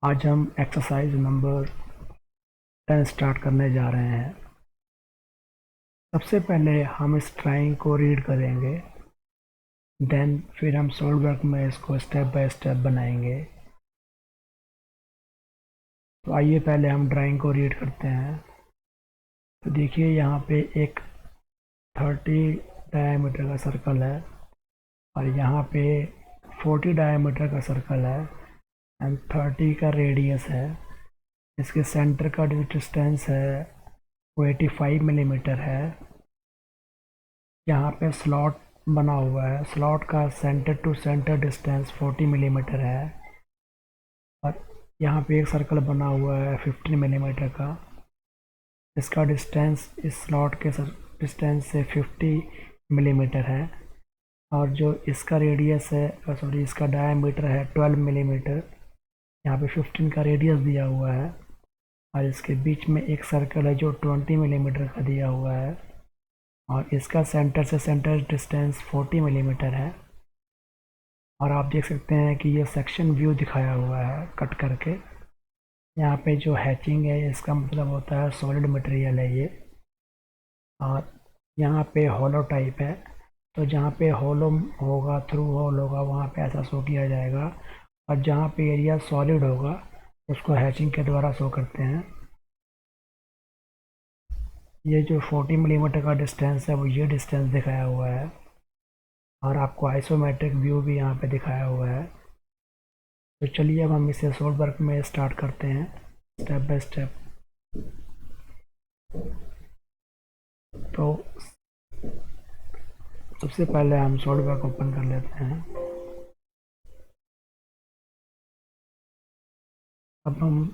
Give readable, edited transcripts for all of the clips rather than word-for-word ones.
आज हम exercise number 10 start करने जा रहे हैं। सबसे पहले हम इस ड्राइंग को रीड करेंगे, देन फिर हम सॉल्व वर्क में इसको स्टेप बाय स्टेप बनाएंगे। तो आइए पहले हम ड्राइंग को रीड करते हैं। तो देखिए यहाँ पे एक 30 डायमीटर का सर्कल है और यहाँ पे 40 डायमीटर का सर्कल है एंड 30 का रेडियस है। इसके सेंटर का जो डिस्टेंस है वो 85 मिलीमीटर है। यहाँ पे स्लॉट बना हुआ है, स्लॉट का centre to centre distance 40 millimetre है और यहाँ पे एक सर्कल बना हुआ है 15 मिलीमीटर का। इसका डिस्टेंस इस स्लॉट के डिस्टेंस से 50 मिलीमीटर है और जो इसका रेडियस है इसका डायमीटर है 12 मिलीमीटर। यहाँ पे 15 का रेडियस दिया हुआ है और इसके बीच में एक सर्कल है जो 20 मिलीमीटर का दिया हुआ है और इसका सेंटर से सेंटर डिस्टेंस 40 मिलीमीटर है। और आप देख सकते हैं कि ये सेक्शन व्यू दिखाया हुआ है कट करके। यहाँ पे जो हैचिंग है इसका मतलब होता है सॉलिड मटेरियल है ये। और यहाँ पे होलो टाइप है, तो जहाँ पे होलो होगा, थ्रू होल होगा, वहाँ पे ऐसा शो किया जाएगा और जहाँ पे एरिया सॉलिड होगा उसको हैचिंग के द्वारा शो करते हैं। ये जो 40 मिलीमीटर का डिस्टेंस है वो ये डिस्टेंस दिखाया हुआ है और आपको आइसोमेट्रिक व्यू भी यहाँ पे दिखाया हुआ है। तो चलिए अब हम इसे सॉल्व वर्क में स्टार्ट करते हैं स्टेप बाय स्टेप। तो सबसे पहले हम सॉल्व वर्क ओपन कर लेते हैं। अब हम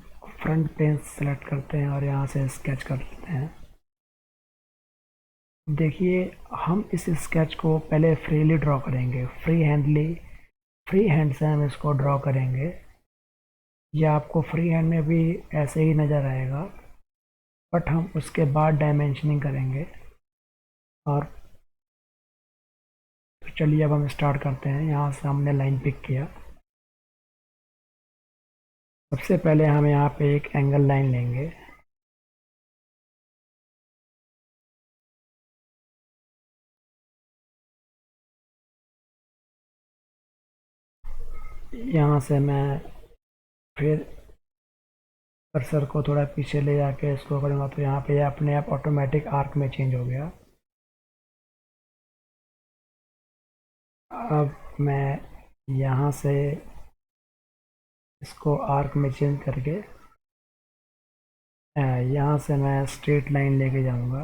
फ्रंट पेज सेलेक्ट करते हैं और यहाँ से स्केच कर लेते हैं। देखिए हम इस स्केच को पहले फ्रीली ड्रॉ करेंगे, फ्री हैंड से हम इसको ड्रॉ करेंगे। ये आपको फ्री हैंड में भी ऐसे ही नज़र आएगा, बट हम उसके बाद डायमेंशनिंग करेंगे। और तो चलिए अब हम स्टार्ट करते हैं। यहाँ से हमने लाइन पिक किया। सबसे पहले हम यहाँ पे एक एंगल लाइन लेंगे। यहाँ से मैं फिर कर्सर को थोड़ा पीछे ले जाके इसको करूँगा तो यहाँ पे अपने आप ऑटोमेटिक आर्क में चेंज हो गया। अब मैं यहाँ से इसको आर्क में चेंज करके यहाँ से मैं स्ट्रेट लाइन लेके जाऊँगा।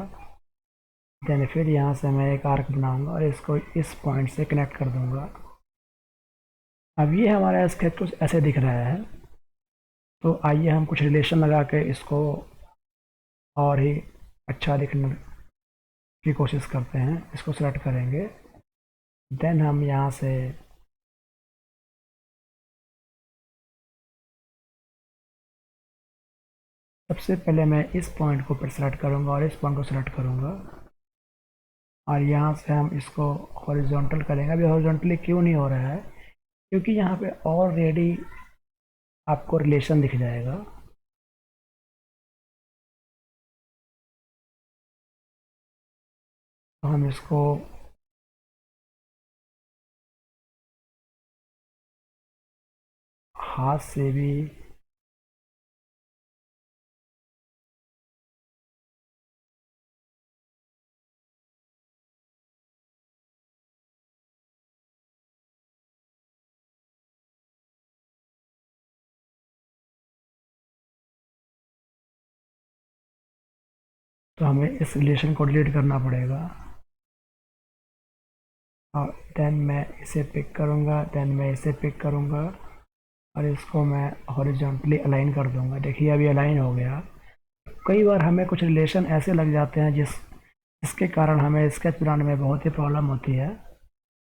देन फिर यहाँ से मैं एक आर्क बनाऊँगा और इसको इस पॉइंट से कनेक्ट कर दूँगा। अब ये हमारा स्केच कुछ ऐसे दिख रहा है। तो आइए हम कुछ रिलेशन लगा के इसको और ही अच्छा दिखने की कोशिश करते हैं। इसको सेलेक्ट करेंगे, देन हम यहाँ से सबसे पहले मैं इस पॉइंट को फिर सेलेक्ट करूँगा और इस पॉइंट को सेलेक्ट करूँगा और यहाँ से हम इसको हॉरिजॉन्टल करेंगे। अभी हॉरिजॉन्टली क्यों नहीं हो रहा है, क्योंकि यहाँ पे ऑलरेडी आपको रिलेशन दिख जाएगा। तो हम इसको हाथ से भी तो हमें इस रिलेशन को डिलीट करना पड़ेगा। और देन मैं इसे पिक करूँगा, देन मैं इसे पिक करूँगा और इसको मैं हॉरिजॉन्टली अलाइन कर दूँगा। देखिए अभी अलाइन हो गया। कई बार हमें कुछ रिलेशन ऐसे लग जाते हैं जिसके कारण हमें स्केच बनाने में बहुत ही प्रॉब्लम होती है।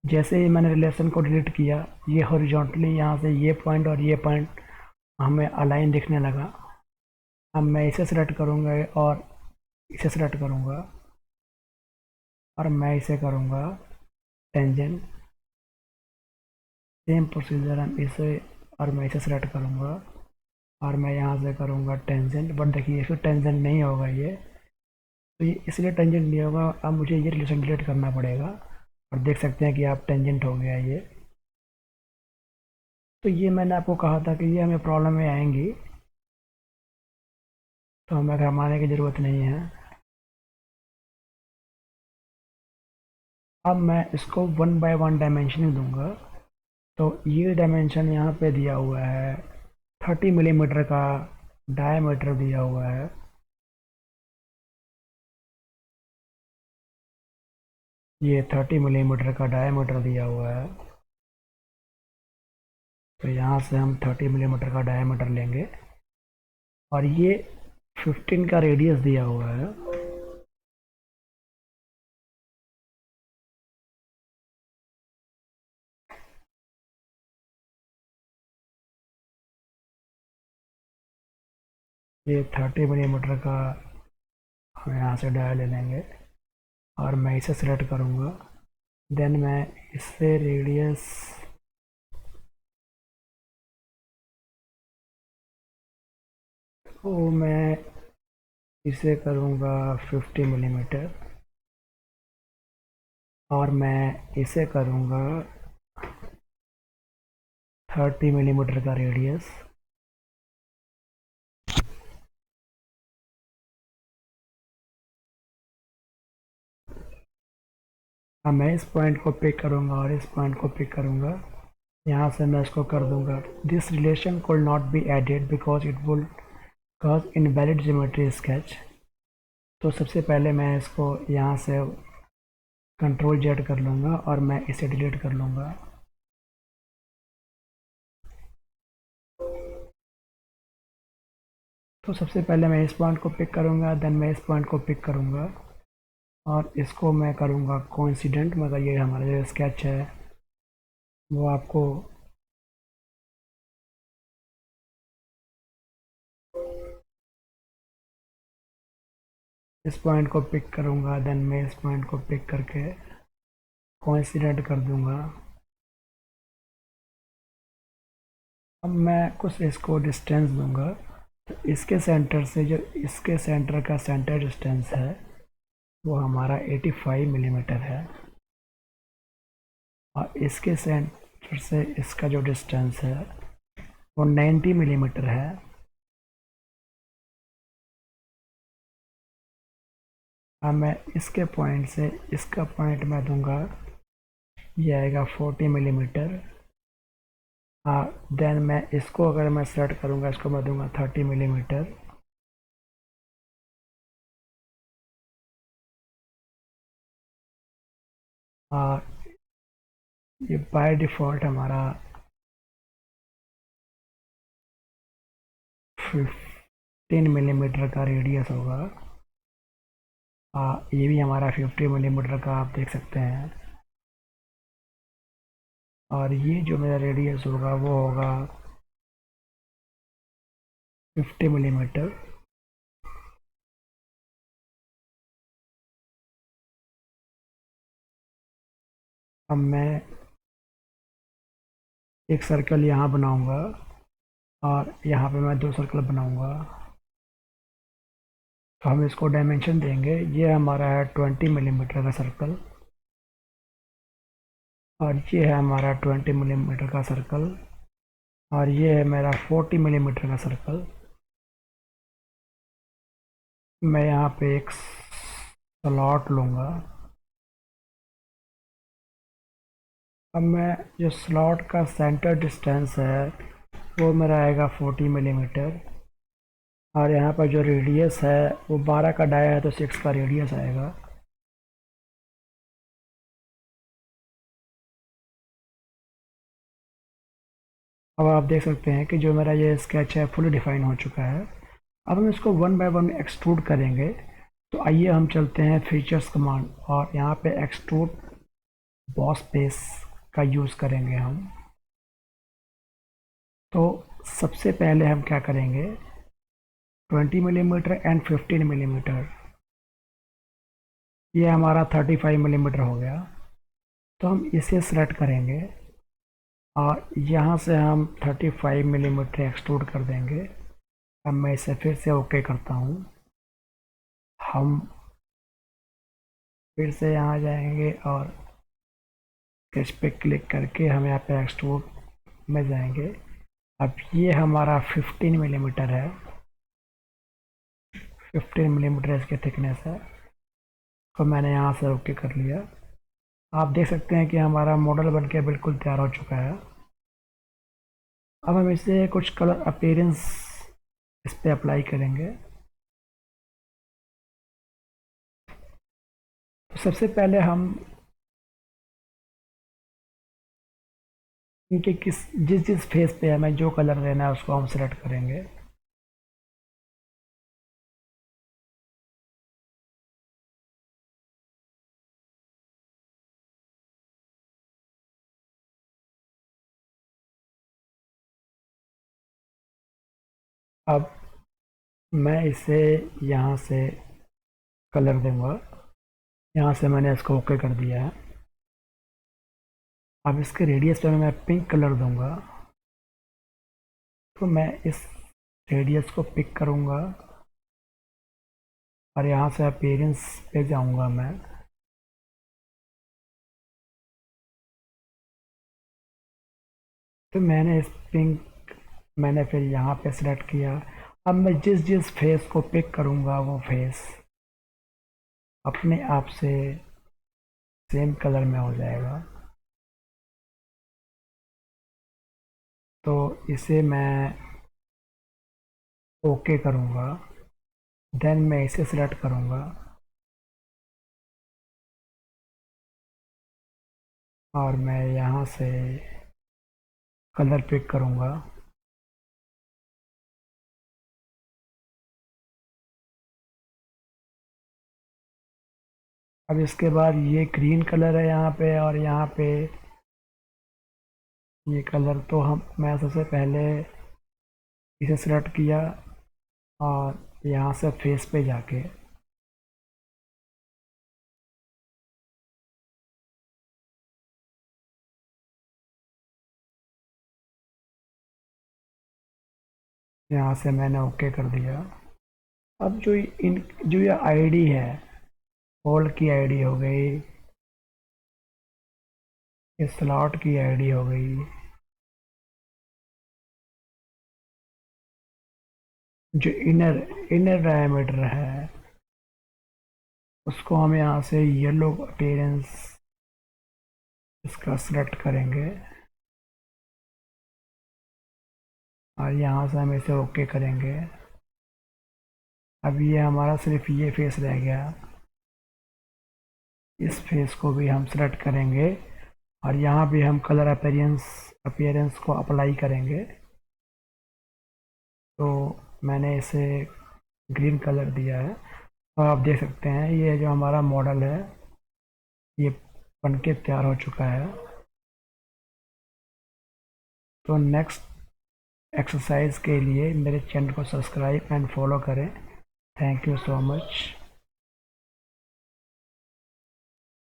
जैसे ही मैंने रिलेशन को डिलीट किया, ये हॉरिजॉन्टली यहाँ से ये पॉइंट और ये पॉइंट हमें अलाइन दिखने लगा। अब मैं इसे सेलेक्ट करूँगा और इसे सेलेक्ट करूँगा और मैं इसे करूँगा टेंजेंट। सेम प्रोसीजर हम इसे और मैं इसे सेलेक्ट करूँगा और मैं यहाँ से करूँगा टेंजेंट, बट देखिए फिर टेंजेंट नहीं होगा ये, तो ये इसलिए टेंजेंट नहीं होगा, अब मुझे ये रिलेशन डिलीट करना पड़ेगा। और देख सकते हैं कि आप टेंजेंट हो गया ये। तो ये मैंने आपको कहा था कि ये हमें प्रॉब्लम में आएंगी, तो हमें घबराने की ज़रूरत नहीं है। अब मैं इसको 1 by 1 डायमेंशनिंग दूंगा। तो ये डायमेंशन यहाँ पे दिया हुआ है, 30 मिलीमीटर का डायमीटर दिया हुआ है। ये 30 मिलीमीटर का डायमीटर दिया हुआ है। तो यहाँ से हम 30 मिलीमीटर का डायमीटर लेंगे, और ये 15 का रेडियस दिया हुआ है। ये 30 मिलीमीटर का हम यहाँ से डायल ले लेंगे, और मैं इसे सिलेक्ट करूँगा। देन मैं इससे रेडियस को मैं इसे करूँगा 50 मिलीमीटर, और मैं इसे करूँगा 30 मिलीमीटर का रेडियस। अब मैं इस पॉइंट को पिक करूँगा और इस पॉइंट को पिक करूँगा। यहाँ से मैं इसको कर दूँगा, this relation could not be added because it will cause invalid geometry sketch. तो सबसे पहले मैं इसको यहाँ से Ctrl Z कर लूँगा और मैं इसे डिलीट कर लूँगा। तो सबसे पहले मैं इस पॉइंट को पिक करूँगा, देन मैं इस पॉइंट को पिक करूँगा, और इसको मैं करूँगा कोइंसिडेंट, मगर ये हमारा जो स्केच है वो आपको इस पॉइंट को पिक करूँगा, देन मैं इस पॉइंट को पिक करके कोइंसिडेंट कर दूँगा। अब मैं कुछ इसको डिस्टेंस दूँगा, तो इसके सेंटर से जो इसके सेंटर का सेंटर डिस्टेंस है वो हमारा 85 मिलीमीटर है, और इसके सेंटर से इसका जो डिस्टेंस है वो 90 मिलीमीटर है। अब मैं इसके पॉइंट से इसका पॉइंट मैं दूंगा, ये आएगा 40 मिलीमीटर। देन मैं इसको अगर मैं सेलेक्ट करूंगा, इसको मैं दूंगा 30 मिलीमीटर। ये बाय डिफ़ॉल्ट हमारा 15 मिलीमीटर का रेडियस होगा। ये भी हमारा 50 मिलीमीटर का आप देख सकते हैं, और ये जो मेरा रेडियस होगा वो होगा 50 मिलीमीटर। अब मैं एक सर्कल यहाँ बनाऊंगा, और यहाँ पे मैं 2 सर्कल बनाऊंगा। तो हम इसको डायमेंशन देंगे, ये हमारा है 20 मिलीमीटर का सर्कल, और ये है हमारा 20 मिलीमीटर का सर्कल, और ये है मेरा 40 मिलीमीटर का सर्कल। मैं यहाँ पे एक स्लॉट लूँगा। अब मैं जो स्लॉट का सेंटर डिस्टेंस है वो मेरा आएगा 40 मिलीमीटर, और यहाँ पर जो रेडियस है वो 12 का डाया है तो 6 का रेडियस आएगा। अब आप देख सकते हैं कि जो मेरा ये स्केच है फुली डिफाइन हो चुका है। अब हम इसको 1 by 1 एक्सट्रूड करेंगे। तो आइए हम चलते हैं फीचर्स कमांड, और यहाँ पे एक्सट्रूड बॉस बेस का यूज़ करेंगे हम। तो सबसे पहले हम क्या करेंगे, 20 मिलीमीटर एंड 15 मिलीमीटर, ये हमारा 35 मिलीमीटर हो गया। तो हम इसे सेलेक्ट करेंगे, और यहाँ से हम 35 मिलीमीटर एक्सट्रूड कर देंगे। अब मैं इसे फिर से ओके करता हूँ। हम फिर से यहाँ जाएंगे और स्केच पे क्लिक करके हम यहाँ पे एक्सट्रूड में जाएंगे। अब ये हमारा 15 मिलीमीटर है, 15 मिलीमीटर इसकी थिकनेस है। तो मैंने यहाँ से ओके कर लिया। आप देख सकते हैं कि हमारा मॉडल बनके बिल्कुल तैयार हो चुका है। अब हम इसे कुछ कलर अपीयरेंस इस पे अप्लाई करेंगे। तो सबसे पहले हम इनके जिस जिस फेस पे हमें जो कलर देना है उसको हम सेलेक्ट करेंगे। अब मैं इसे यहाँ से कलर दूंगा। यहाँ से मैंने इसको ओके कर दिया है। अब इसके रेडियस पे मैं पिंक कलर दूंगा। तो मैं इस रेडियस को पिक करूंगा और यहाँ से अपीयरेंस पे जाऊंगा मैं। तो मैंने इस पिंक मैंने फिर यहाँ पे सिलेक्ट किया। अब मैं जिस जिस फेस को पिक करूंगा वो फेस अपने आप से सेम कलर में हो जाएगा। तो इसे मैं ओके करूंगा, देन मैं इसे सिलेक्ट करूंगा और मैं यहाँ से कलर पिक करूंगा। अब इसके बाद ये ग्रीन कलर है यहाँ पे और यहाँ पे ये कलर। तो मैं सबसे पहले इसे सिलेक्ट किया और यहाँ से फेस पे जाके यहाँ से मैंने ओके कर दिया। अब जो ये आईडी है, होल्ड की आईडी हो गई, इस स्लॉट की आईडी हो गई, जो इनर इनर डायमीटर है उसको हम यहाँ से येलो अपीयरेंस इसका सिलेक्ट करेंगे और यहाँ से हम इसे ओके करेंगे। अब ये हमारा सिर्फ ये फेस रह गया। इस फेस को भी हम सेलेक्ट करेंगे और यहाँ भी हम कलर अपीयरेंस को अप्लाई करेंगे। तो मैंने इसे ग्रीन कलर दिया है और आप देख सकते हैं ये जो हमारा मॉडल है ये बनके तैयार हो चुका है। तो नेक्स्ट एक्सरसाइज के लिए मेरे चैनल को सब्सक्राइब एंड फॉलो करें। Thank you so much.